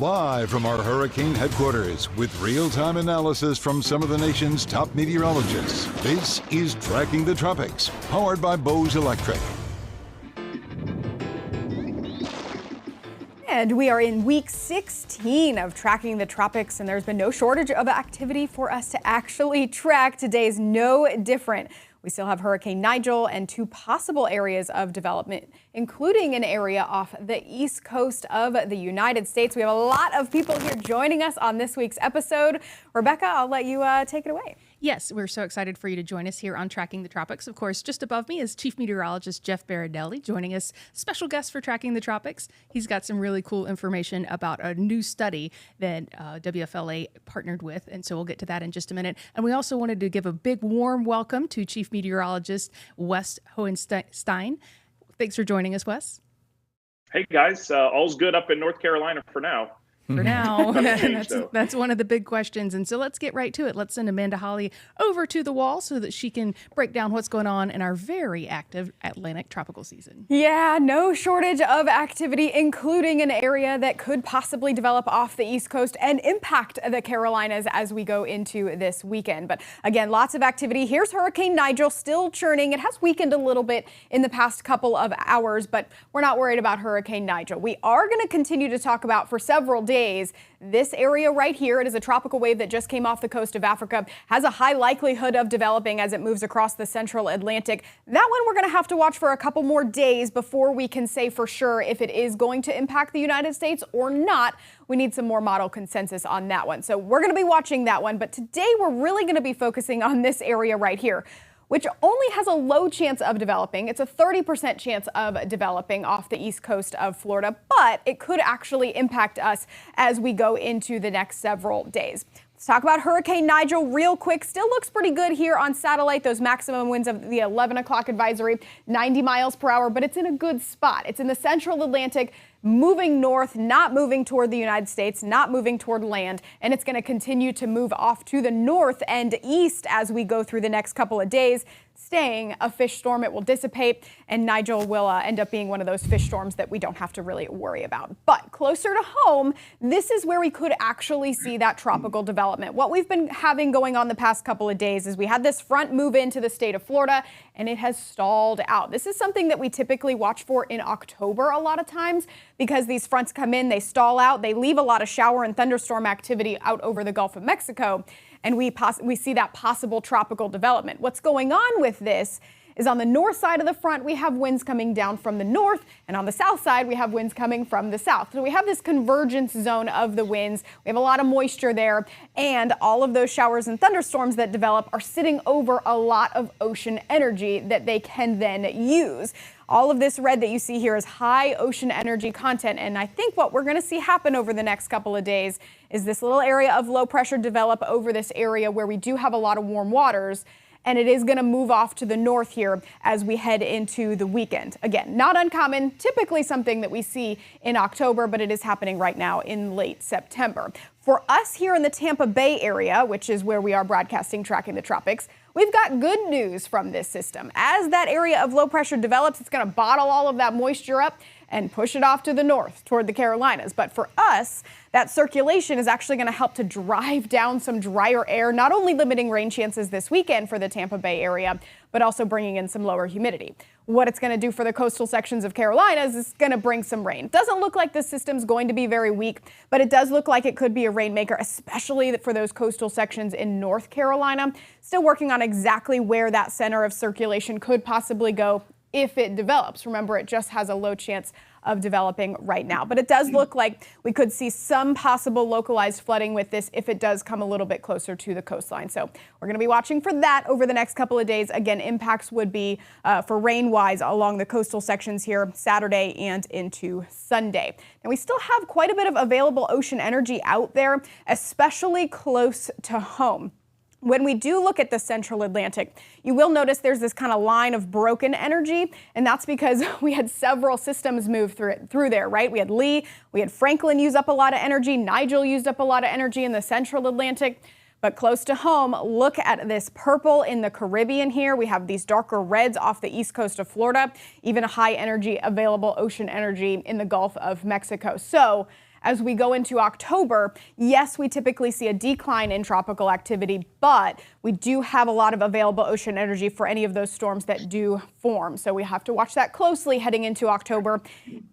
Live from our hurricane headquarters with real-time analysis from some of the nation's top meteorologists. This is Tracking the Tropics, powered by Bose Electric. And we are in week 16 of Tracking the Tropics, and there's been no shortage of activity for us to actually track. Today is no different. We still have Hurricane Nigel and two possible areas of development, including an area off the east coast of the United States. We have a lot of people here joining us on this week's episode. Rebecca, I'll let you take it away. Yes, we're so excited for you to join us here on Tracking the Tropics. Of course, just above me is Chief Meteorologist Jeff Berardelli joining us, special guest for Tracking the Tropics. He's got some really cool information about a new study that WFLA partnered with, and so we'll get to that in just a minute. And we also wanted to give a big warm welcome to Chief Meteorologist Wes Hohenstein. Thanks for joining us, Wes. Hey guys, all's good up in North Carolina for now. For now, that's one of the big questions. And so let's get right to it. Let's send Amanda Holly over to the wall so that she can break down what's going on in our very active Atlantic tropical season. Yeah, no shortage of activity, including an area that could possibly develop off the East Coast and impact the Carolinas as we go into this weekend. But again, lots of activity. Here's Hurricane Nigel still churning. It has weakened a little bit in the past couple of hours, but we're not worried about Hurricane Nigel. We are going to continue to talk about for several days this area right here. It is a tropical wave that just came off the coast of Africa, has a high likelihood of developing as it moves across the central Atlantic. That one we're going to have to watch for a couple more days before we can say for sure if it is going to impact the United States or not. We need some more model consensus on that one. So we're going to be watching that one. But today we're really going to be focusing on this area right here, which only has a low chance of developing. It's a 30% chance of developing off the east coast of Florida, but it could actually impact us as we go into the next several days. Let's talk about Hurricane Nigel real quick. Still looks pretty good here on satellite. Those maximum winds of the 11 o'clock advisory, 90 miles per hour, but it's in a good spot. It's in the central Atlantic, moving north, not moving toward the United States, not moving toward land, and it's going to continue to move off to the north and east as we go through the next couple of days. Staying a fish storm, it will dissipate, and Nigel will end up being one of those fish storms that we don't have to really worry about. But closer to home, this is where we could actually see that tropical development. What we've been having going on the past couple of days is we had this front move into the state of Florida, and it has stalled out. This is something that we typically watch for in October a lot of times because these fronts come in, they stall out, they leave a lot of shower and thunderstorm activity out over the Gulf of Mexico, and we see that possible tropical development. What's going on with this is on the north side of the front, we have winds coming down from the north, and on the south side, we have winds coming from the south. So we have this convergence zone of the winds. We have a lot of moisture there, and all of those showers and thunderstorms that develop are sitting over a lot of ocean energy that they can then use. All of this red that you see here is high ocean energy content, and I think what we're going to see happen over the next couple of days is this little area of low pressure develop over this area where we do have a lot of warm waters, and it is going to move off to the north here as we head into the weekend. Again, not uncommon, typically something that we see in October, but it is happening right now in late September. For us here in the Tampa Bay area, which is where we are broadcasting Tracking the Tropics, we've got good news from this system. As that area of low pressure develops, it's going to bottle all of that moisture up and push it off to the north toward the Carolinas. But for us, that circulation is actually going to help to drive down some drier air, not only limiting rain chances this weekend for the Tampa Bay area, but also bringing in some lower humidity. What it's going to do for the coastal sections of Carolinas is going to bring some rain. Doesn't look like this system's going to be very weak, but it does look like it could be a rainmaker, especially for those coastal sections in North Carolina. Still working on exactly where that center of circulation could possibly go if it develops. Remember, it just has a low chance of developing right now. But it does look like we could see some possible localized flooding with this if it does come a little bit closer to the coastline. So we're going to be watching for that over the next couple of days. Again, impacts would be for rain-wise along the coastal sections here Saturday and into Sunday. And we still have quite a bit of available ocean energy out there, especially close to home. When we do look at the central Atlantic, you will notice there's this kind of line of broken energy, and that's because we had several systems move through there, right? We had Lee, we had Franklin use up a lot of energy, Nigel used up a lot of energy in the central Atlantic. But close to home, look at this purple in the Caribbean here. We have these darker reds off the east coast of Florida, even a high energy available ocean energy in the Gulf of Mexico. So as we go into October, yes, we typically see a decline in tropical activity, but we do have a lot of available ocean energy for any of those storms that do form. So we have to watch that closely heading into October.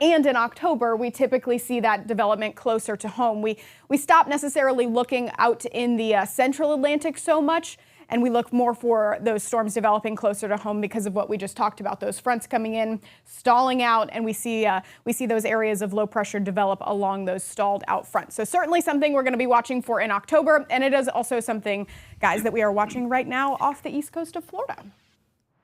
And in October, we typically see that development closer to home. We stop necessarily looking out in the central Atlantic so much, and we look more for those storms developing closer to home because of what we just talked about, those fronts coming in, stalling out, and we see those areas of low pressure develop along those stalled out fronts. So certainly something we're going to be watching for in October, and it is also something, guys, that we are watching right now off the east coast of Florida.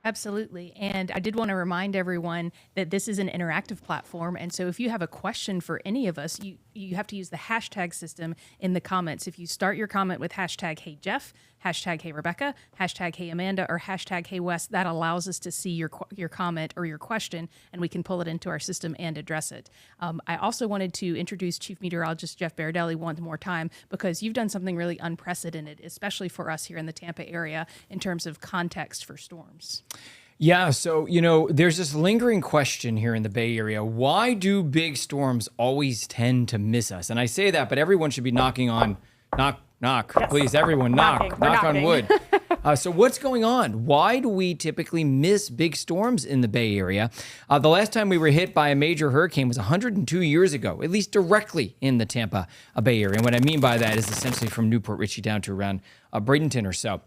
Absolutely. And I did want to remind everyone that this is an interactive platform. And so if you have a question for any of us, you have to use the hashtag system in the comments. If you start your comment with hashtag Hey Jeff, hashtag Hey Rebecca, hashtag Hey Amanda, or hashtag Hey Wes, that allows us to see your comment or your question, and we can pull it into our system and address it. I also wanted to introduce Chief Meteorologist Jeff Berardelli one more time, because you've done something really unprecedented, especially for us here in the Tampa area in terms of context for storms. Yeah, so, there's this lingering question here in the Bay Area. Why do big storms always tend to miss us? And I say that, but everyone should be knocking on, knock, Yes. please, everyone, knock on wood. So what's going on? Why do we typically miss big storms in the Bay Area? The last time we were hit by a major hurricane was 102 years ago, at least directly in the Tampa Bay Area. And what I mean by that is essentially from Newport Richey down to around Bradenton or so.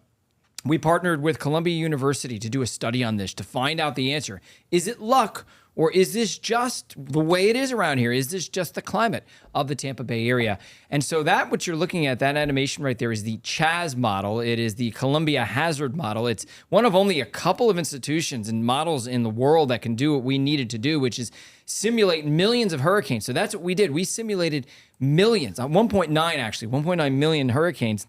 We partnered with Columbia University to do a study on this to find out the answer. Is it luck, or is this just the way it is around here? Is this just the climate of the Tampa Bay area? And so that what you're looking at, that animation right there, is the CHAS model. It is the Columbia Hazard Model. It's one of only a couple of institutions and models in the world that can do what we needed to do, which is simulate millions of hurricanes. So that's what we did. We simulated millions, 1.9 million hurricanes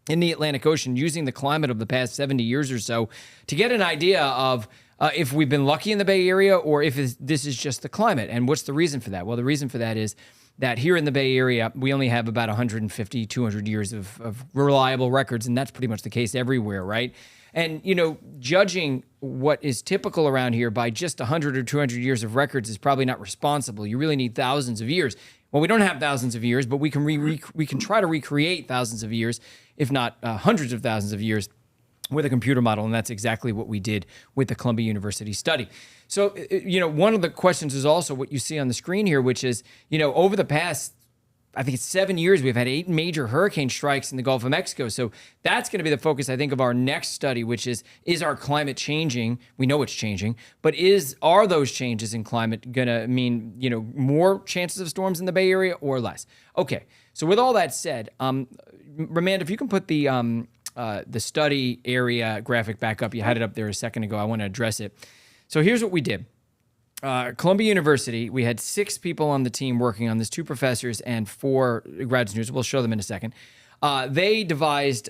in the Atlantic Ocean using the climate of the past 70 years or so to get an idea of if we've been lucky in the Bay Area or if this is just the climate. And what's the reason for that? Well, the reason for that is that here in the Bay Area, we only have about 150, 200 years of reliable records, and that's pretty much the case everywhere, right? And, judging what is typical around here by just 100 or 200 years of records is probably not responsible. You really need thousands of years. Well, we don't have thousands of years, but we can try to recreate thousands of years, if not hundreds of thousands of years, with a computer model, and that's exactly what we did with the Columbia University study. So, one of the questions is also what you see on the screen here, which is, over the past, I think it's 7 years, we've had 8 major hurricane strikes in the Gulf of Mexico. So that's going to be the focus, I think, of our next study, which is our climate changing? We know it's changing, but are those changes in climate going to mean, more chances of storms in the Bay Area or less? Okay, so with all that said, Amanda, if you can put the study area graphic back up. You had it up there a second ago. I want to address it. So here's what we did. Columbia University, we had 6 people on the team working on this, 2 professors and 4 grad students. We'll show them in a second. They devised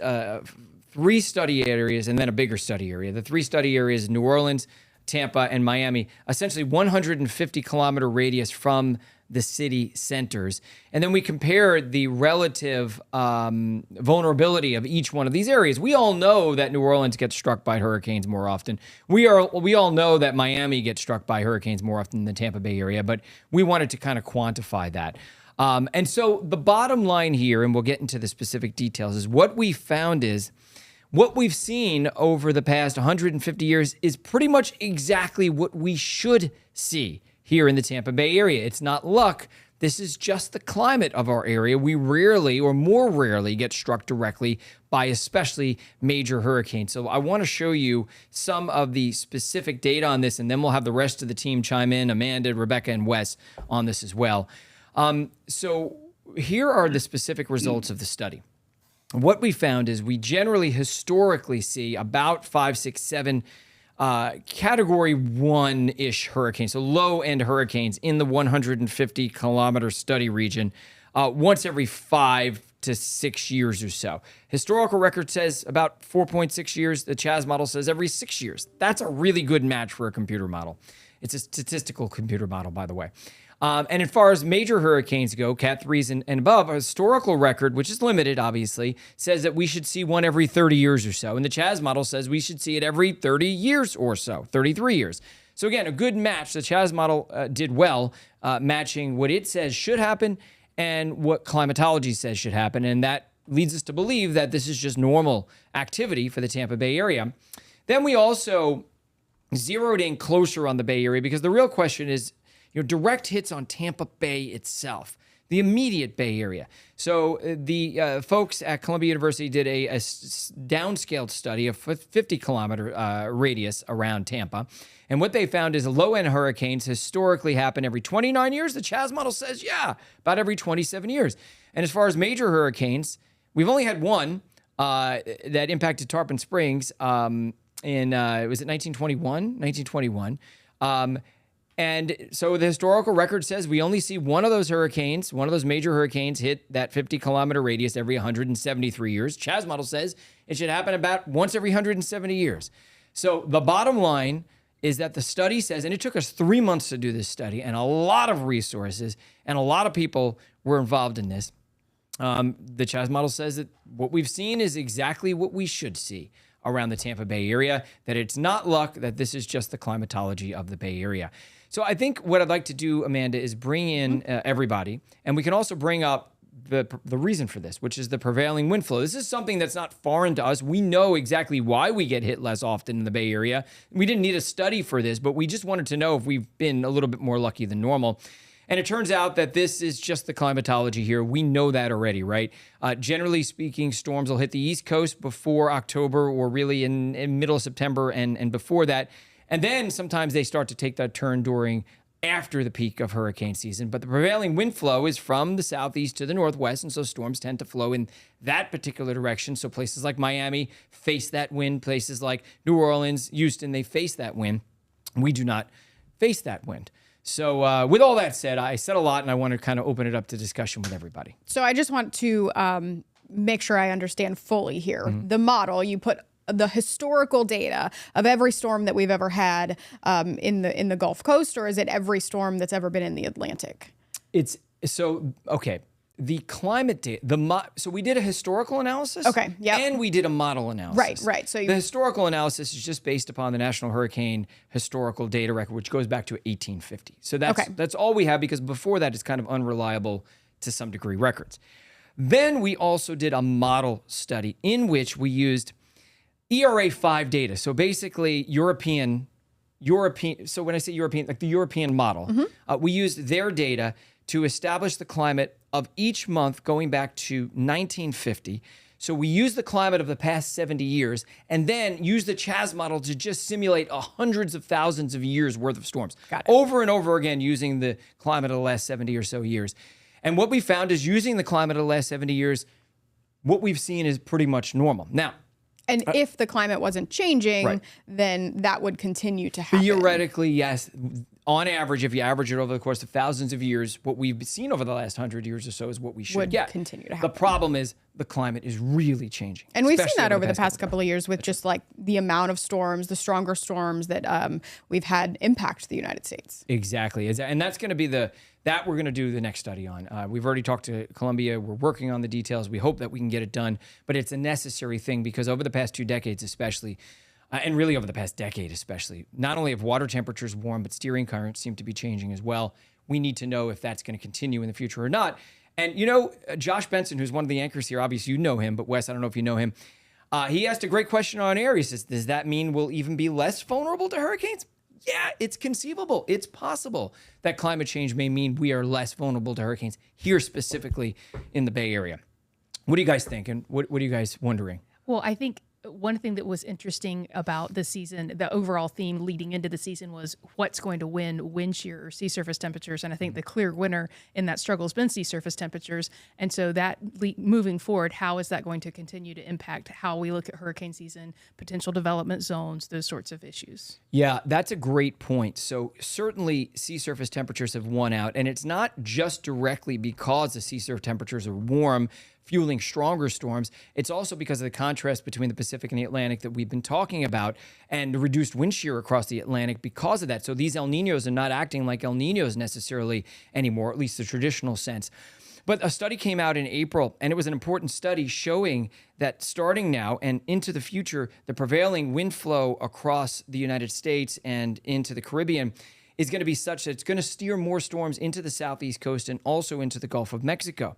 3 study areas and then a bigger study area. The 3 study areas, New Orleans, Tampa, and Miami, essentially 150-kilometer radius from the city centers. And then we compared the relative vulnerability of each one of these areas. We all know that New Orleans gets struck by hurricanes more often. We all know that Miami gets struck by hurricanes more often than the Tampa Bay area, but we wanted to kind of quantify that. And so the bottom line here, and we'll get into the specific details, is what we found is what we've seen over the past 150 years is pretty much exactly what we should see here in the Tampa Bay area. It's not luck. This is just the climate of our area. We rarely, or more rarely, get struck directly by especially major hurricanes. So I want to show you some of the specific data on this, and then we'll have the rest of the team chime in, Amanda, Rebecca, and Wes on this as well. So here are the specific results of the study. What we found is we generally historically see about 5, 6, 7 category 1-ish hurricanes, so low-end hurricanes in the 150-kilometer study region once every 5 to 6 years or so. Historical record says about 4.6 years. The CHAS model says every 6 years. That's a really good match for a computer model. It's a statistical computer model, by the way. And as far as major hurricanes go, Cat 3s and above, a historical record, which is limited, obviously, says that we should see one every 30 years or so. And the CHAS model says we should see it every 30 years or so, 33 years. So again, a good match. The CHAS model did well, matching what it says should happen and what climatology says should happen. And that leads us to believe that this is just normal activity for the Tampa Bay area. Then we also zeroed in closer on the Bay Area because the real question is, direct hits on Tampa Bay itself, the immediate Bay Area. So the folks at Columbia University did a downscaled study of 50-kilometer radius around Tampa. And what they found is low-end hurricanes historically happen every 29 years. The Chas model says, about every 27 years. And as far as major hurricanes, we've only had one that impacted Tarpon Springs was it 1921? And so the historical record says we only see one of those major hurricanes hit that 50-kilometer radius every 173 years. Chas model says it should happen about once every 170 years. So the bottom line is that the study says, and it took us 3 months to do this study and a lot of resources and a lot of people were involved in this. The Chas model says that what we've seen is exactly what we should see around the Tampa Bay area, that it's not luck, that this is just the climatology of the Bay Area. So I think what I'd like to do, Amanda, is bring in everybody, and we can also bring up the reason for this, which is the prevailing wind flow. This is something that's not foreign to us. We know exactly why we get hit less often in the Bay Area. We didn't need a study for this, but we just wanted to know if we've been a little bit more lucky than normal. And it turns out that this is just the climatology here. We know that already, right? Generally speaking, storms will hit the East Coast before October or really in middle of September and before that. And then sometimes they start to take that turn after the peak of hurricane season. But the prevailing wind flow is from the southeast to the northwest, and so storms tend to flow in that particular direction. So places like Miami face that wind. Places like New Orleans, Houston, they face that wind. We do not face that wind. So with all that said, I said a lot, and I want to kind of open it up to discussion with everybody. So I just want to make sure I understand fully here. Mm-hmm. The model, you put the historical data of every storm that we've ever had in the Gulf Coast, or is it every storm that's ever been in the Atlantic? The climate data, so we did a historical analysis, and we did a model analysis. Right. So the historical analysis is just based upon the National Hurricane Historical Data Record, which goes back to 1850. So that's all we have, because before that, it's kind of unreliable to some degree records. Then we also did a model study in which we used ERA 5 data. So basically European. So when I say European, like the European model, we used their data to establish the climate of each month going back to 1950. So we use the climate of the past 70 years and then use the Chas model to just simulate hundreds of thousands of years worth of storms. Got it. Over and over again using the climate of the last 70 or so years. And what we found is using the climate of the last 70 years, what we've seen is pretty much normal. Now, and if the climate wasn't changing, then that would continue to happen. Theoretically, yes. On average, if you average it over the course of thousands of years, what we've seen over the last 100 years or so is what we should get. Continue to happen. The problem is the climate is really changing. And we've seen that over the past couple of years with just like the amount of storms, the stronger storms that we've had impact the United States. Exactly. And that's going to be that we're going to do the next study on. We've already talked to Columbia. We're working on the details. We hope that we can get it done. But it's a necessary thing because over the past 2 decades especially, and really over the past decade especially, not only have water temperatures warmed, but steering currents seem to be changing as well. We need to know if that's going to continue in the future or not. And Josh Benson, who's one of the anchors here, obviously you know him, but Wes, I don't know if you know him. He asked a great question on air. He says, does that mean we'll even be less vulnerable to hurricanes? Yeah, it's conceivable. It's possible that climate change may mean we are less vulnerable to hurricanes here specifically in the Bay Area. What do you guys think? And what are you guys wondering? Well, I think one thing that was interesting about the season, the overall theme leading into the season, was what's going to win wind shear or sea surface temperatures. And I think the clear winner in that struggle has been sea surface temperatures. And so that moving forward, how is that going to continue to impact how we look at hurricane season, potential development zones, those sorts of issues? Yeah, that's a great point. So certainly sea surface temperatures have won out. And it's not just directly because the sea surface temperatures are warm, fueling stronger storms. It's also because of the contrast between the Pacific and the Atlantic that we've been talking about and the reduced wind shear across the Atlantic because of that. So these El Niños are not acting like El Niños necessarily anymore, at least the traditional sense. But a study came out in April, and it was an important study showing that starting now and into the future, the prevailing wind flow across the United States and into the Caribbean is going to be such that it's going to steer more storms into the southeast coast and also into the Gulf of Mexico.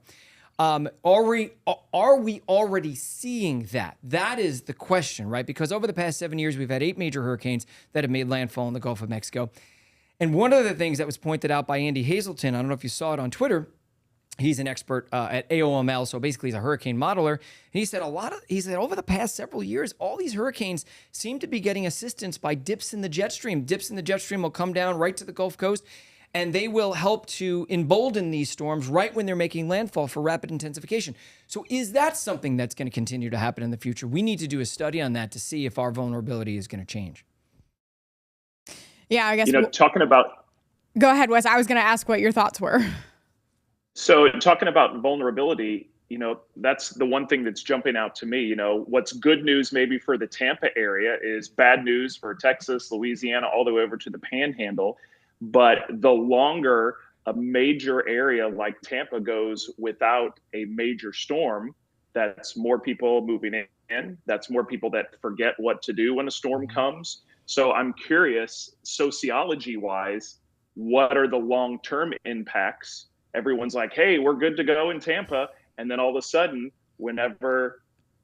Are we already seeing that? That is the question, right? Because over the past 7 years, we've had 8 major hurricanes that have made landfall in the Gulf of Mexico. And one of the things that was pointed out by Andy Hazelton, I don't know if you saw it on Twitter, he's an expert at AOML, so basically he's a hurricane modeler. And he said over the past several years, all these hurricanes seem to be getting assistance by dips in the jet stream. Dips in the jet stream will come down right to the Gulf Coast, and they will help to embolden these storms right when they're making landfall for rapid intensification. So is that something that's going to continue to happen in the future? We need to do a study on that to see if our vulnerability is going to change. Yeah, I guess. Talking about. Go ahead, Wes. I was going to ask what your thoughts were. So talking about vulnerability, that's the one thing that's jumping out to me. What's good news maybe for the Tampa area is bad news for Texas, Louisiana, all the way over to the Panhandle. But the longer a major area like Tampa goes without a major storm, that's more people moving in. That's more people that forget what to do when a storm comes. So I'm curious, sociology-wise, what are the long-term impacts? Everyone's like, hey, we're good to go in Tampa. And then all of a sudden, whenever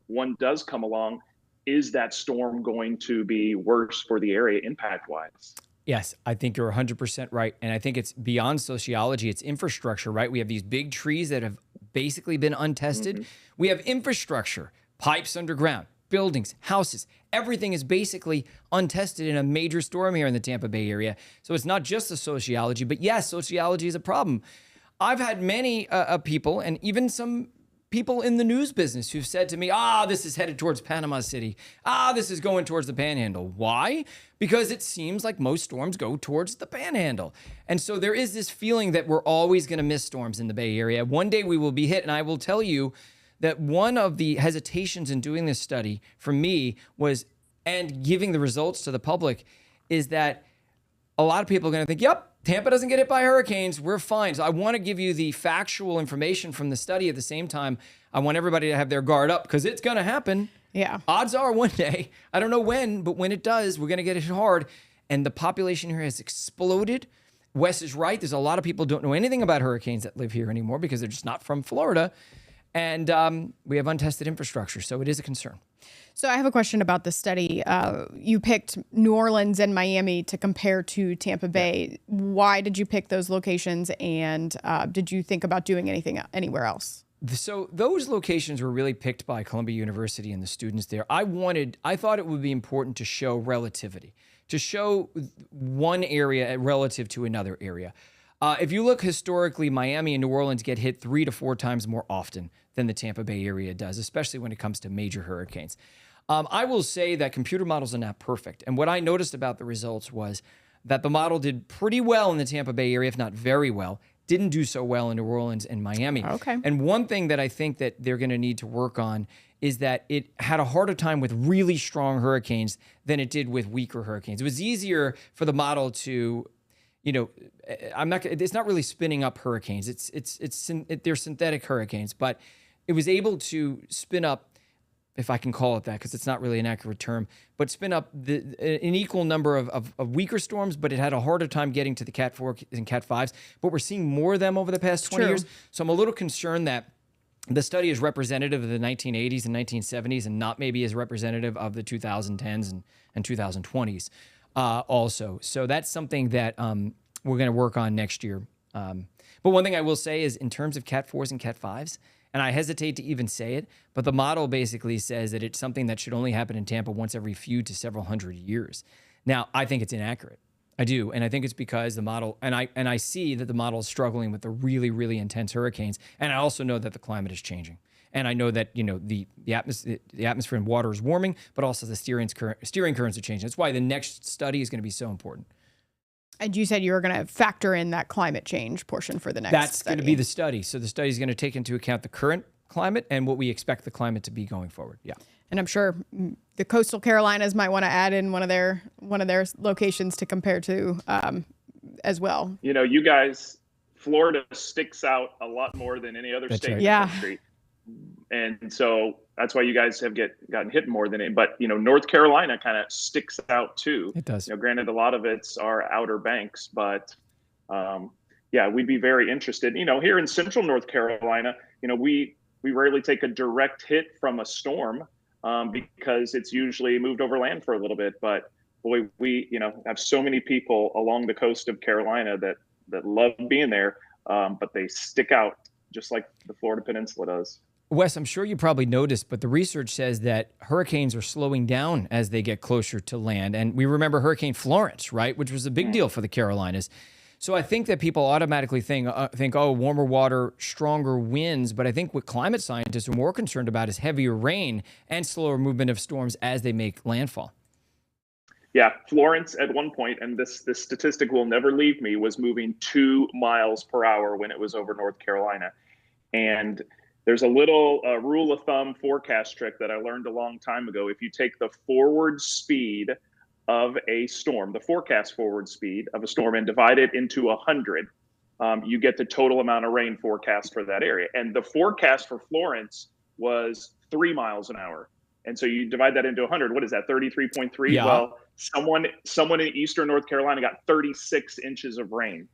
one does come along, is that storm going to be worse for the area impact-wise? Yes, I think you're 100% right. And I think it's beyond sociology, it's infrastructure, right? We have these big trees that have basically been untested. Mm-hmm. We have infrastructure, pipes underground, buildings, houses. Everything is basically untested in a major storm here in the Tampa Bay area. So it's not just the sociology, but yes, sociology is a problem. I've had many people, and even some people in the news business, who've said to me, this is headed towards Panama City. This is going towards the Panhandle. Why? Because it seems like most storms go towards the Panhandle. And so there is this feeling that we're always going to miss storms in the Bay Area. One day we will be hit. And I will tell you that one of the hesitations in doing this study for me was, and giving the results to the public, is that a lot of people are going to think, yep, Tampa doesn't get hit by hurricanes. We're fine. So I want to give you the factual information from the study. At the same time, I want everybody to have their guard up because it's going to happen. Yeah. Odds are one day, I don't know when, but when it does, we're going to get hit hard. And the population here has exploded. Wes is right. There's a lot of people who don't know anything about hurricanes that live here anymore because they're just not from Florida. And we have untested infrastructure. So it is a concern. So I have a question about the study. You picked New Orleans and Miami to compare to Tampa Bay. Why did you pick those locations? And did you think about doing anything anywhere else? So those locations were really picked by Columbia University and the students there. I thought it would be important to show relativity, to show one area relative to another area. If you look historically, Miami and New Orleans get hit 3 to 4 times more often than the Tampa Bay area does, especially when it comes to major hurricanes. I will say that computer models are not perfect. And what I noticed about the results was that the model did pretty well in the Tampa Bay area, if not very well, didn't do so well in New Orleans and Miami. Okay. And one thing that I think that they're going to need to work on is that it had a harder time with really strong hurricanes than it did with weaker hurricanes. It was easier for the model to, it's not really spinning up hurricanes. They're synthetic hurricanes, but it was able to spin up, if I can call it that, because it's not really an accurate term, but spin up an equal number of weaker storms, but it had a harder time getting to the Cat 4 and Cat 5s. But we're seeing more of them over the past 20 years. So I'm a little concerned that the study is representative of the 1980s and 1970s and not maybe as representative of the 2010s and 2020s also. So that's something that we're going to work on next year. But one thing I will say is in terms of Cat 4s and Cat 5s, and I hesitate to even say it, but the model basically says that it's something that should only happen in Tampa once every few to several hundred years. Now, I think it's inaccurate. I do. And I think it's because the model, and I see that the model is struggling with the really, really intense hurricanes. And I also know that the climate is changing. And I know that, the atmosphere and water is warming, but also the steering currents are changing. That's why the next study is going to be so important. And you said you were going to factor in that climate change portion for the next That's study. going to be the study. So the study is going to take into account the current climate and what we expect the climate to be going forward. Yeah. And I'm sure the coastal Carolinas might want to add in one of their locations to compare to as well. You guys, Florida sticks out a lot more than any other state in the country. And so that's why you guys have gotten hit more than it. But, North Carolina kind of sticks out too. It does. Granted, a lot of it's our Outer Banks, but yeah, we'd be very interested. Here in central North Carolina, we rarely take a direct hit from a storm because it's usually moved over land for a little bit. But boy, we have so many people along the coast of Carolina that love being there, but they stick out just like the Florida Peninsula does. Wes, I'm sure you probably noticed, but the research says that hurricanes are slowing down as they get closer to land. And we remember Hurricane Florence, right, which was a big deal for the Carolinas. So I think that people automatically think, oh, warmer water, stronger winds. But I think what climate scientists are more concerned about is heavier rain and slower movement of storms as they make landfall. Yeah, Florence at one point, and this statistic will never leave me, was moving 2 miles per hour when it was over North Carolina. And there's a little rule of thumb forecast trick that I learned a long time ago. If you take the forward speed of a storm, the forecast forward speed of a storm, and divide it into 100, you get the total amount of rain forecast for that area. And the forecast for Florence was 3 miles an hour. And so you divide that into 100. What is that? 33.3. Yeah. Well, someone in eastern North Carolina got 36 inches of rain.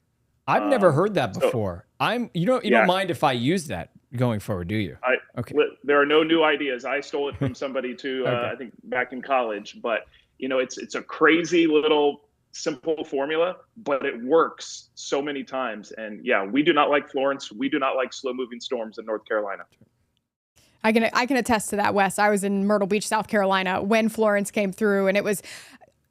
I've never heard that before. You don't mind if I use that going forward, do you? Okay. There are no new ideas. I stole it from somebody too. Okay. I think back in college. But it's a crazy little simple formula, but it works so many times. And yeah, we do not like Florence. We do not like slow moving storms in North Carolina. I can attest to that, Wes. I was in Myrtle Beach, South Carolina when Florence came through, and it was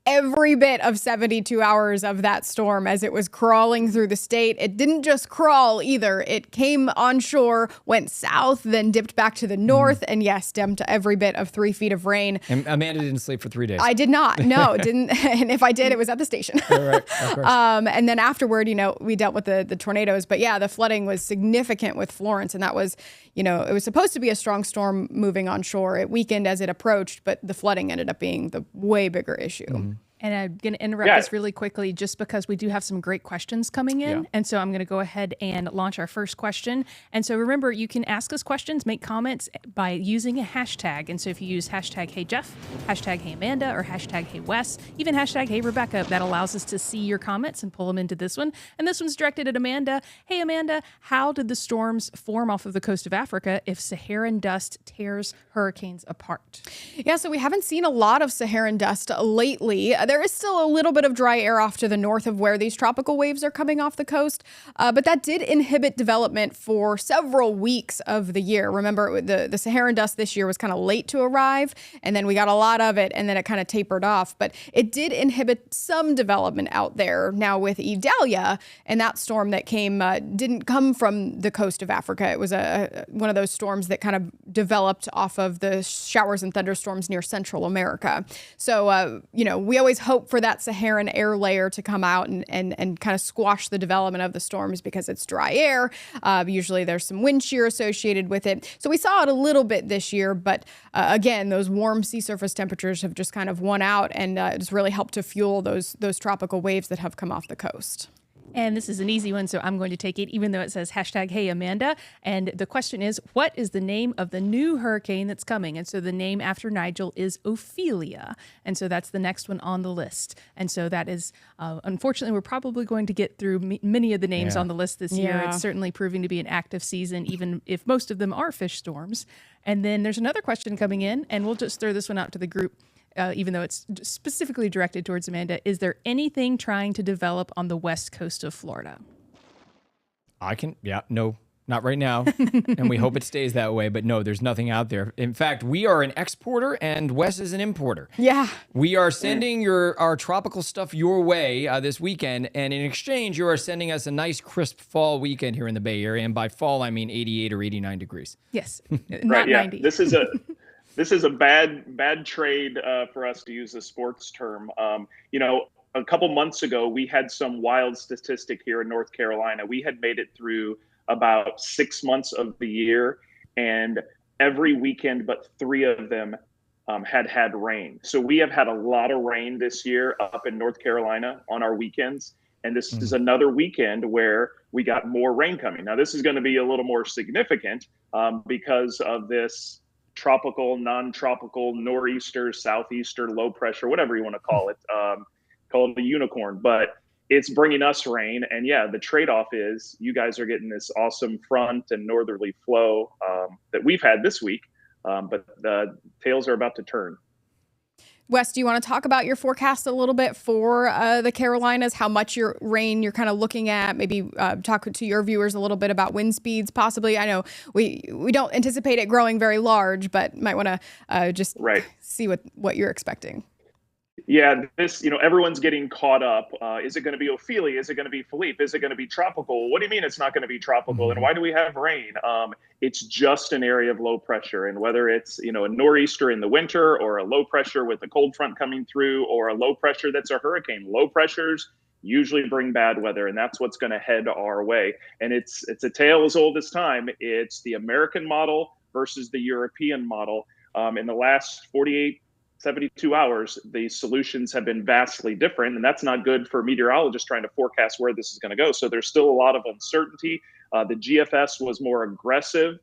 every bit of 72 hours of that storm as it was crawling through the state. It didn't just crawl either. It came onshore, went south, then dipped back to the north, and yes, dumped every bit of 3 feet of rain. And Amanda didn't sleep for 3 days. I did not. No, didn't. And if I did, it was at the station. Right, of course. And then afterward, we dealt with the tornadoes. But yeah, the flooding was significant with Florence. And that was, it was supposed to be a strong storm moving onshore. It weakened as it approached, but the flooding ended up being the way bigger issue. Mm-hmm. And I'm going to interrupt this really quickly just because we do have some great questions coming in. Yeah. And so I'm going to go ahead and launch our first question. And so remember, you can ask us questions, make comments by using a hashtag. And so if you use hashtag Hey Jeff, hashtag Hey Amanda, or hashtag Hey Wes, even hashtag Hey Rebecca, that allows us to see your comments and pull them into this one. And this one's directed at Amanda. Hey Amanda, how did the storms form off of the coast of Africa if Saharan dust tears hurricanes apart? Yeah, so we haven't seen a lot of Saharan dust lately. There is still a little bit of dry air off to the north of where these tropical waves are coming off the coast, but that did inhibit development for several weeks of the year. Remember, the Saharan dust this year was kind of late to arrive, and then we got a lot of it, and then it kind of tapered off. But it did inhibit some development out there. Now with Idalia and that storm that came, didn't come from the coast of Africa. It was one of those storms that kind of developed off of the showers and thunderstorms near Central America. So, we always hope for that Saharan air layer to come out and kind of squash the development of the storms because it's dry air. Usually there's some wind shear associated with it. So we saw it a little bit this year, but again, those warm sea surface temperatures have just kind of won out, and it's really helped to fuel those tropical waves that have come off the coast. And this is an easy one, so I'm going to take it, even though it says hashtag Hey Amanda. And the question is, what is the name of the new hurricane that's coming? And so the name after Nigel is Ophelia. And so that's the next one on the list. And so that is, unfortunately, we're probably going to get through many of the names on the list this year. It's certainly proving to be an active season, even if most of them are fish storms. And then there's another question coming in, and we'll just throw this one out to the group. Even though it's specifically directed towards Amanda, is there anything trying to develop on the west coast of Florida? No, not right now. And we hope it stays that way. But no, there's nothing out there. In fact, we are an exporter and Wes is an importer. Yeah. We are sending our tropical stuff your way this weekend. And in exchange, you are sending us a nice crisp fall weekend here in the Bay Area. And by fall, I mean 88 or 89 degrees. Yes, not 90. This is a bad trade for us, to use a sports term. A couple months ago, we had some wild statistic here in North Carolina. We had made it through about 6 months of the year, and every weekend but 3 of them had rain. So we have had a lot of rain this year up in North Carolina on our weekends. And this is another weekend where we got more rain coming. Now, this is going to be a little more significant because of this tropical, non-tropical, nor'easter, southeaster, low pressure, whatever you want to call it a unicorn. But it's bringing us rain. And yeah, the trade-off is you guys are getting this awesome front and northerly flow that we've had this week. But the tails are about to turn. Wes, do you want to talk about your forecast a little bit for the Carolinas, how much rain you're kind of looking at, maybe talk to your viewers a little bit about wind speeds possibly? I know we don't anticipate it growing very large, but might want to just see what you're expecting. Yeah, everyone's getting caught up. Is it going to be Ophelia? Is it going to be Philippe? Is it going to be tropical? What do you mean it's not going to be tropical? And why do we have rain? It's just an area of low pressure. And whether it's, a nor'easter in the winter or a low pressure with a cold front coming through or a low pressure that's a hurricane, low pressures usually bring bad weather. And that's what's going to head our way. And it's a tale as old as time. It's the American model versus the European model. In the last 72 hours, the solutions have been vastly different, and that's not good for meteorologists trying to forecast where this is going to go. So there's still a lot of uncertainty. The GFS was more aggressive,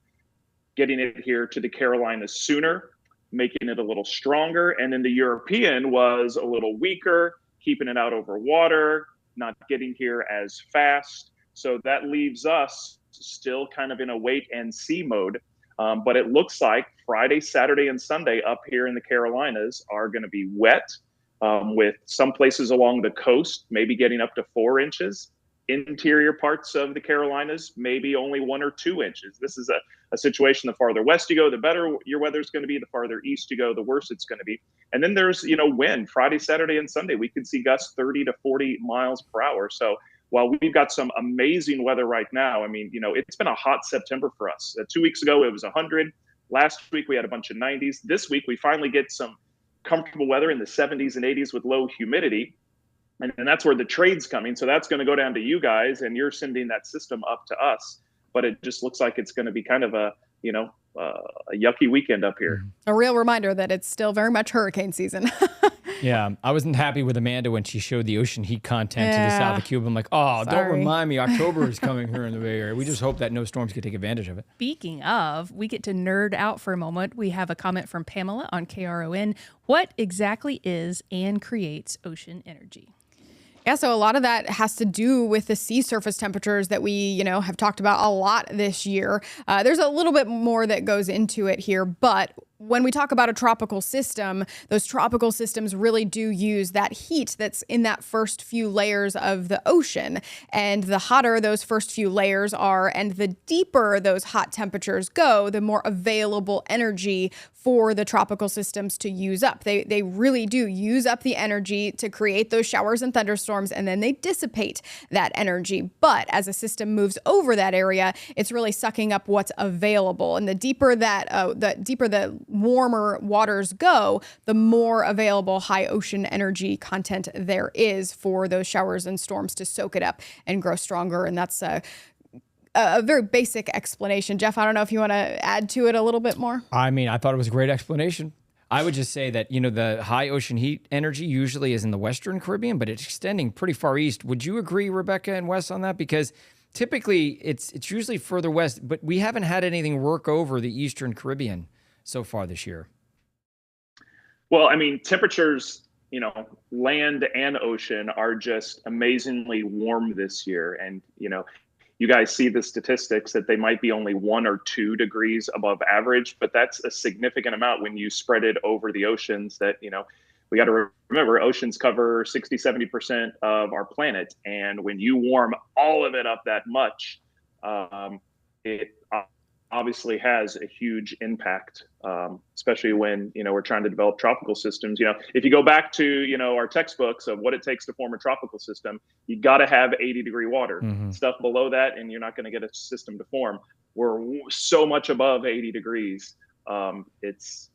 getting it here to the Carolinas sooner, making it a little stronger. And then the European was a little weaker, keeping it out over water, not getting here as fast. So that leaves us still kind of in a wait and see mode. But it looks like Friday, Saturday, and Sunday up here in the Carolinas are going to be wet with some places along the coast, maybe getting up to 4 inches. Interior parts of the Carolinas, maybe only 1 or 2 inches. This is a situation, the farther west you go, the better your weather is going to be. The farther east you go, the worse it's going to be. And then there's, wind Friday, Saturday, and Sunday. We could see gusts 30 to 40 miles per hour. So while we've got some amazing weather right now, it's been a hot September for us. 2 weeks ago, it was 100. Last week, we had a bunch of 90s. This week, we finally get some comfortable weather in the 70s and 80s with low humidity. And that's where the trade's coming. So that's going to go down to you guys, and you're sending that system up to us. But it just looks like it's going to be kind of a yucky weekend up here. A real reminder that it's still very much hurricane season. Yeah, I wasn't happy with Amanda when she showed the ocean heat content to the south of Cuba. I'm like, don't remind me, October is coming here in the Bay Area. We just hope that no storms can take advantage of it. Speaking of, we get to nerd out for a moment. We have a comment from Pamela on KRON. What exactly is and creates ocean energy? Yeah, so a lot of that has to do with the sea surface temperatures that we, have talked about a lot this year. There's a little bit more that goes into it here, but when we talk about a tropical system, those tropical systems really do use that heat that's in that first few layers of the ocean. And the hotter those first few layers are and the deeper those hot temperatures go, the more available energy for the tropical systems to use up. They really do use up the energy to create those showers and thunderstorms, and then they dissipate that energy. But as a system moves over that area, it's really sucking up what's available. And the deeper the warmer waters go, the more available high ocean energy content there is for those showers and storms to soak it up and grow stronger. And that's a very basic explanation. Jeff, I don't know if you want to add to it a little bit more. I thought it was a great explanation. I would just say that, the high ocean heat energy usually is in the Western Caribbean, but it's extending pretty far east. Would you agree, Rebecca and Wes, on that? Because typically it's usually further west, but we haven't had anything work over the Eastern Caribbean so far this year. Well, temperatures, land and ocean are just amazingly warm this year. And, you guys see the statistics that they might be only 1 or 2 degrees above average, but that's a significant amount when you spread it over the oceans that, we got to remember oceans cover 60, 70% of our planet. And when you warm all of it up that much, it obviously has a huge impact, especially when, we're trying to develop tropical systems. If you go back to, our textbooks of what it takes to form a tropical system, you got to have 80-degree water. Stuff below that, and you're not going to get a system to form. We're so much above 80 degrees. There's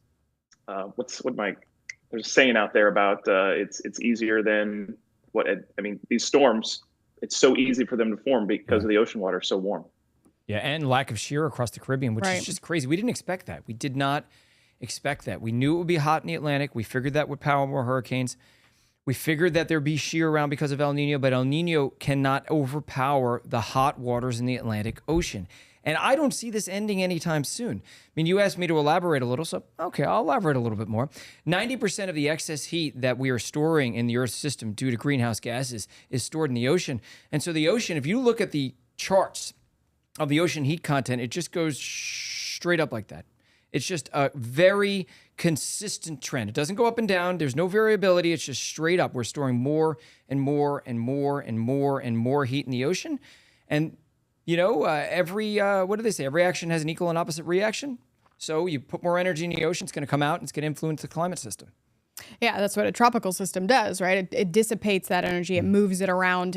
a saying out there about it's easier than these storms, it's so easy for them to form because of the ocean water so warm. Yeah, and lack of shear across the Caribbean, which is just crazy. We didn't expect that. We did not expect that. We knew it would be hot in the Atlantic. We figured that would power more hurricanes. We figured that there'd be shear around because of El Nino, but El Nino cannot overpower the hot waters in the Atlantic Ocean. And I don't see this ending anytime soon. I mean, you asked me to elaborate a little, so okay, I'll elaborate a little bit more. 90% of the excess heat that we are storing in the Earth's system due to greenhouse gases is stored in the ocean. And so the ocean, if you look at the charts of the ocean heat content, it just goes straight up like that. It's just a very consistent trend. It doesn't go up and down. There's no variability. It's just straight up. We're storing more and more and more and more and more heat in the ocean. And what do they say? Every action has an equal and opposite reaction. So you put more energy in the ocean, it's going to come out and it's going to influence the climate system. Yeah, that's what a tropical system does, right? It dissipates that energy. It moves it around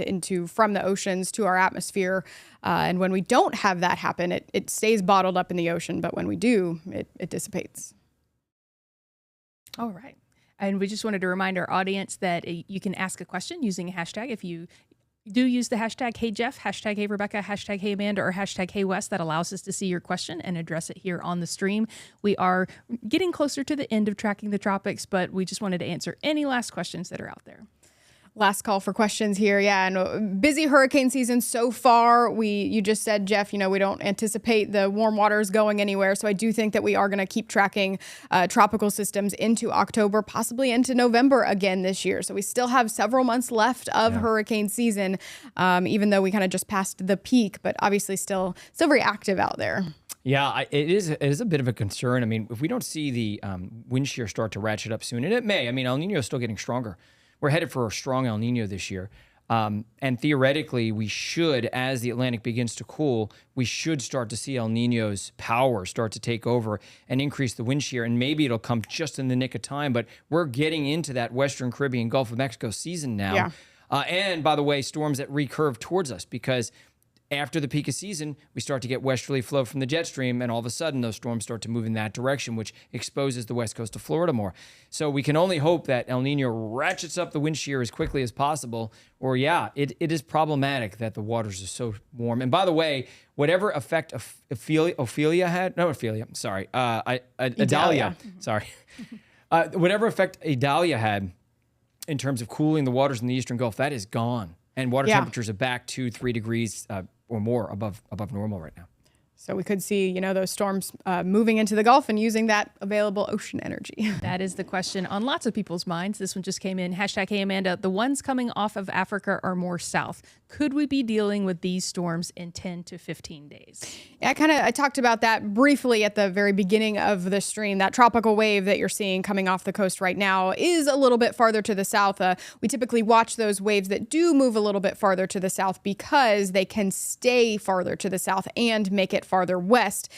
from the oceans to our atmosphere. And when we don't have that happen, it stays bottled up in the ocean. But when we do, it dissipates. All right. And we just wanted to remind our audience that you can ask a question using a hashtag. If you do use the hashtag #HeyJeff, #HeyRebecca, #HeyAmanda, or #HeyWes. That allows us to see your question and address it here on the stream. We are getting closer to the end of Tracking the Tropics, but we just wanted to answer any last questions that are out there. Last call for questions here. Yeah, and busy hurricane season so far. You just said, Jeff, we don't anticipate the warm waters going anywhere. So I do think that we are going to keep tracking tropical systems into October, possibly into November again this year. So we still have several months left of hurricane season, even though we kind of just passed the peak, but obviously still very active out there. Yeah, it is a bit of a concern. I mean, if we don't see the wind shear start to ratchet up soon, and it may, El Nino is still getting stronger. We're headed for a strong El Nino this year. And theoretically, we should, as the Atlantic begins to cool, we should start to see El Nino's power start to take over and increase the wind shear. And maybe it'll come just in the nick of time. But we're getting into that Western Caribbean, Gulf of Mexico season now. Yeah. And by the way, storms that recurve towards us, because after the peak of season, we start to get westerly flow from the jet stream, and all of a sudden those storms start to move in that direction, which exposes the west coast of Florida more. So we can only hope that El Nino ratchets up the wind shear as quickly as possible, or it is problematic that the waters are so warm. And by the way, whatever effect Idalia had, whatever effect Idalia had in terms of cooling the waters in the Eastern Gulf, that is gone. And water temperatures are back 2-3 degrees or more above normal right now. So we could see, those storms moving into the Gulf and using that available ocean energy. That is the question on lots of people's minds. This one just came in. #HeyAmanda. The ones coming off of Africa are more south. Could we be dealing with these storms in 10 to 15 days? Yeah, I talked about that briefly at the very beginning of the stream. That tropical wave that you're seeing coming off the coast right now is a little bit farther to the south. We typically watch those waves that do move a little bit farther to the south because they can stay farther to the south and make it farther west,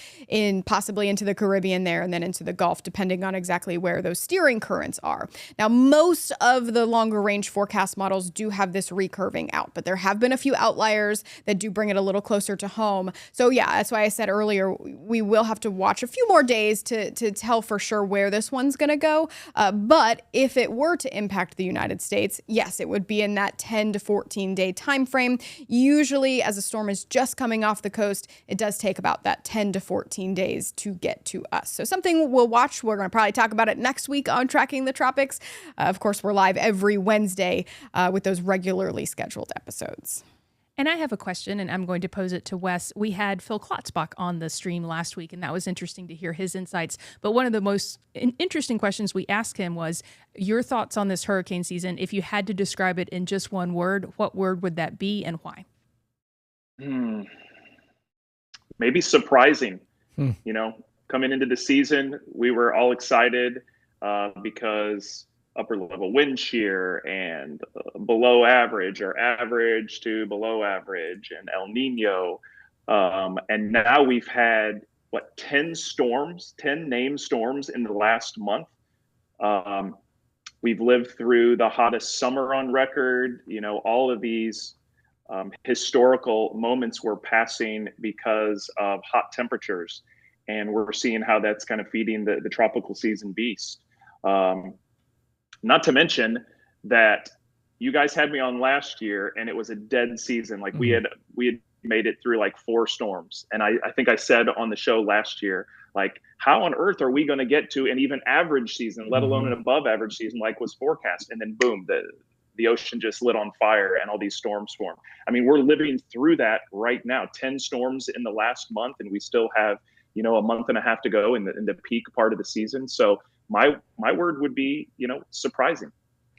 possibly into the Caribbean there and then into the Gulf, depending on exactly where those steering currents are. Now, most of the longer range forecast models do have this recurving out, but there have been a few outliers that do bring it a little closer to home. So yeah, that's why I said earlier, we will have to watch a few more days to tell for sure where this one's going to go. But if it were to impact the United States, yes, it would be in that 10 to 14 day time frame. Usually as a storm is just coming off the coast, it does take about that 10 to 14 days to get to us. So something we'll watch. We're going to probably talk about it next week on Tracking the Tropics. Of course, we're live every Wednesday with those regularly scheduled episodes. And I have a question, and I'm going to pose it to Wes. We had Phil Klotzbach on the stream last week, and that was interesting to hear his insights. But one of the most interesting questions we asked him was your thoughts on this hurricane season. If you had to describe it in just one word, what word would that be and why? Maybe surprising. Coming into the season, we were all excited because upper level wind shear and below average or average to below average and El Nino. And now we've had 10 named storms in the last month. We've lived through the hottest summer on record. All of these historical moments we're passing because of hot temperatures. And we're seeing how that's kind of feeding the tropical season beast. Not to mention that you guys had me on last year and it was a dead season. We had made it through 4 storms. And I think I said on the show last year, Like, how on earth are we going to get to an even average season, let alone an above average season like was forecast? And then boom, the ocean just lit on fire and all these storms form. I mean, we're living through that right now. 10 storms in the last month, and we still have, a month and a half to go in the peak part of the season. So my word would be, surprising.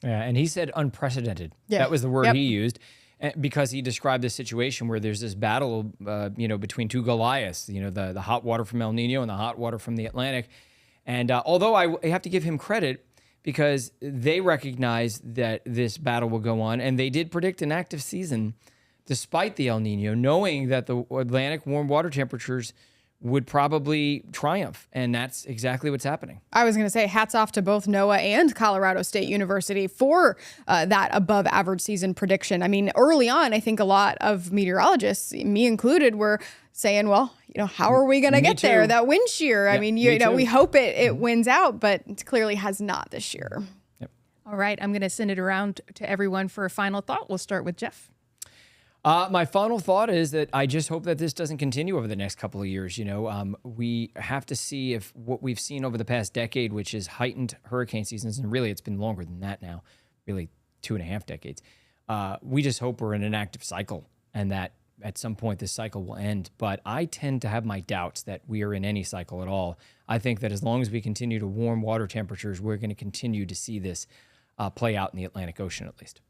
Yeah, and he said unprecedented. Yeah. That was the word he used, because he described this situation where there's this battle, between two Goliaths, the hot water from El Nino and the hot water from the Atlantic. And although I have to give him credit because they recognized that this battle will go on, and they did predict an active season despite the El Nino, knowing that the Atlantic warm water temperatures would probably triumph. And that's exactly what's happening. I was going to say hats off to both NOAA and Colorado State University for that above average season prediction. I mean, early on, I think a lot of meteorologists, me included, were saying, well, how are we going to get there? That wind shear. I mean, we hope it wins out, but it clearly has not this year. Yep. All right. I'm going to send it around to everyone for a final thought. We'll start with Jeff. My final thought is that I just hope that this doesn't continue over the next couple of years. We have to see if what we've seen over the past decade, which is heightened hurricane seasons, and really it's been longer than that now, really 2.5 decades. We just hope we're in an active cycle and that at some point this cycle will end. But I tend to have my doubts that we are in any cycle at all. I think that as long as we continue to warm water temperatures, we're going to continue to see this play out in the Atlantic Ocean at least.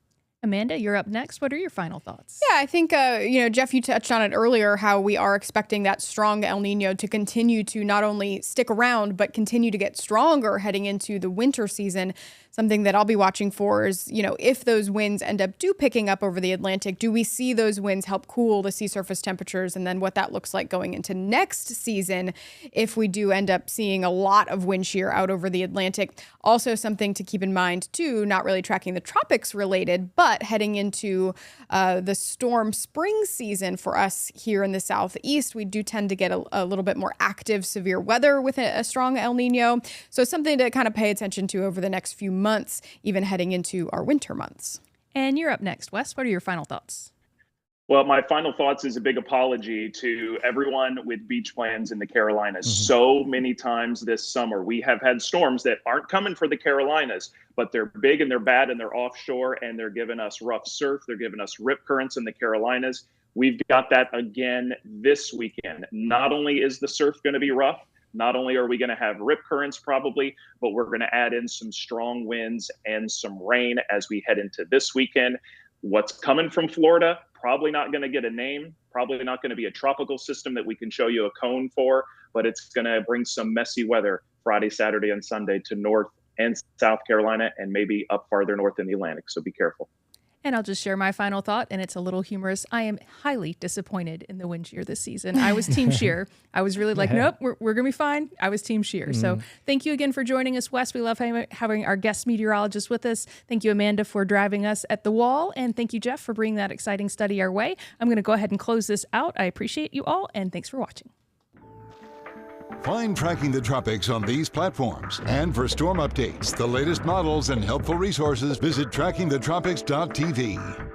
Amanda, you're up next. What are your final thoughts? Yeah, I think, Jeff, you touched on it earlier, how we are expecting that strong El Nino to continue to not only stick around, but continue to get stronger heading into the winter season. Something that I'll be watching for is, if those winds end up picking up over the Atlantic, do we see those winds help cool the sea surface temperatures? And then what that looks like going into next season if we do end up seeing a lot of wind shear out over the Atlantic. Also something to keep in mind, too, not really tracking the tropics related, but heading into the storm spring season for us here in the Southeast, we do tend to get a little bit more active, severe weather with a strong El Nino. So something to kind of pay attention to over the next few months, even heading into our winter months. And you're up next, Wes. What are your final thoughts? Well, my final thoughts is a big apology to everyone with beach plans in the Carolinas. So many times this summer, we have had storms that aren't coming for the Carolinas, but they're big and they're bad and they're offshore and they're giving us rough surf. They're giving us rip currents in the Carolinas. We've got that again this weekend. Not only is the surf going to be rough, not only are we going to have rip currents probably, but we're going to add in some strong winds and some rain as we head into this weekend. What's coming from Florida? Probably not going to get a name, probably not going to be a tropical system that we can show you a cone for, but it's going to bring some messy weather Friday, Saturday, and Sunday to North and South Carolina and maybe up farther north in the Atlantic. So be careful. And I'll just share my final thought, and it's a little humorous. I am highly disappointed in the wind shear this season. I was team shear. I was really like, nope, we're going to be fine. I was team shear. So thank you again for joining us, Wes. We love having our guest meteorologist with us. Thank you, Amanda, for driving us at the wall. And thank you, Jeff, for bringing that exciting study our way. I'm going to go ahead and close this out. I appreciate you all, and thanks for watching. Find Tracking the Tropics on these platforms. And for storm updates, the latest models, and helpful resources, visit trackingthetropics.tv.